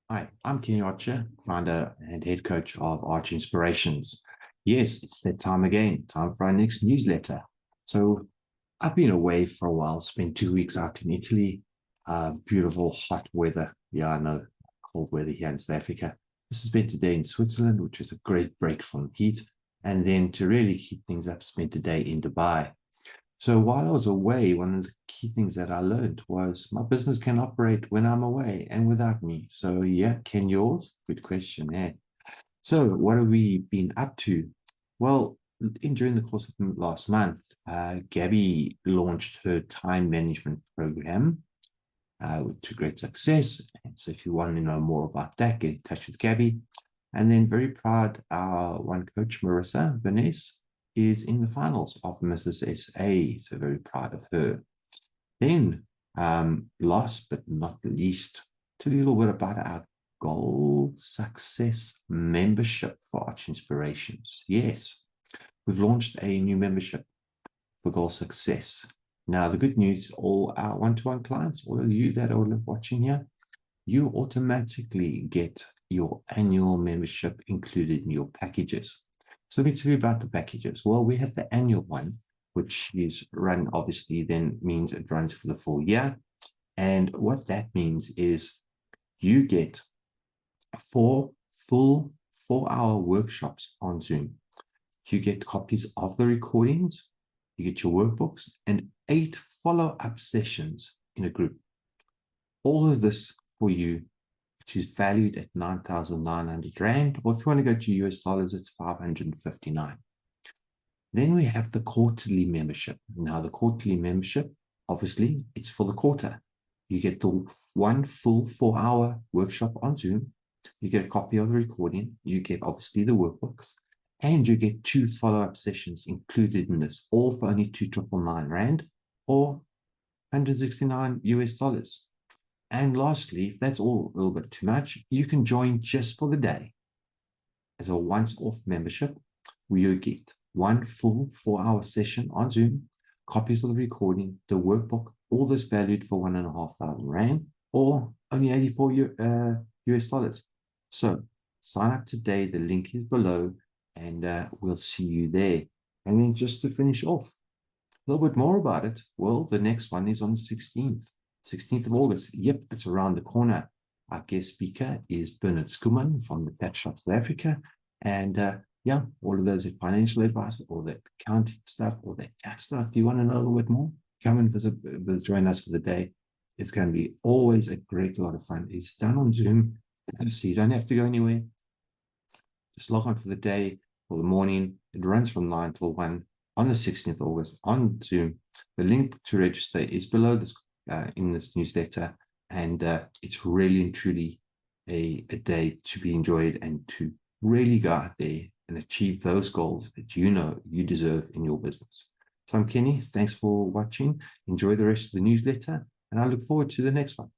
Hi, I'm Kenny Archer, founder and head coach of Arch Inspirations. Yes, it's that time again, time for our next newsletter. So I've been away for a while, spent 2 weeks out in Italy. Beautiful, hot weather. Yeah, I know, cold weather here in South Africa. This has spent a day in Switzerland, which was a great break from heat. And then to really heat things up, spent a day in Dubai. So while I was away, one of the key things that I learned was my business can operate when I'm away and without me. So yeah, can yours? Good question, eh? So what have we been up to? Well, during the course of last month, Gabby launched her time management program to great success. And so if you want to know more about that, get in touch with Gabby. And then very proud, our one coach, Marissa Vanessa, is in the finals of Mrs. SA. So very proud of her. Then, last but not least, to a little bit about our Gold Success membership for Arch Inspirations. Yes, we've launched a new membership for Goal Success. Now, the good news, all our one-to-one clients, all of you that are watching here, you automatically get your annual membership included in your packages. So let me tell you about the packages. Well, we have the annual one, which is run, obviously, then means it runs for the full year. And what that means is you get 4 full 4-hour workshops on Zoom. You get copies of the recordings, you get your workbooks, and 8 follow-up sessions in a group. All of this for you, which is valued at 9,900 Rand, or if you want to go to US dollars, it's 559. Then we have the quarterly membership. Now, the quarterly membership, obviously, it's for the quarter. You get the one full 4-hour workshop on Zoom. You get a copy of the recording. You get, obviously, the workbooks. And you get 2 follow-up sessions included in this, all for only 2,999 Rand or 169 US dollars. And lastly, if that's all a little bit too much, you can join just for the day as a once-off membership where you get one full 4-hour session on Zoom, copies of the recording, the workbook, all this valued for 1,500 Rand or only 84 US dollars. So sign up today. The link is below and we'll see you there. And then just to finish off, a little bit more about it. Well, the next one is on the 16th of August. Yep, it's around the corner. Our guest speaker is Bernard Skuman from the Pet Shop South Africa. And yeah, all of those financial advice, all that accounting stuff, all that tax stuff. If you want to know a little bit more, come and join us for the day. It's going to be always a great lot of fun. It's done on Zoom, so you don't have to go anywhere. Just log on for the day or the morning. It runs from 9 till 1 on the 16th of August on Zoom. The link to register is below this in this newsletter, and it's really and truly a day to be enjoyed and to really go out there and achieve those goals that you know you deserve in your business. So I'm Kenny. Thanks for watching. Enjoy the rest of the newsletter, and I look forward to the next one.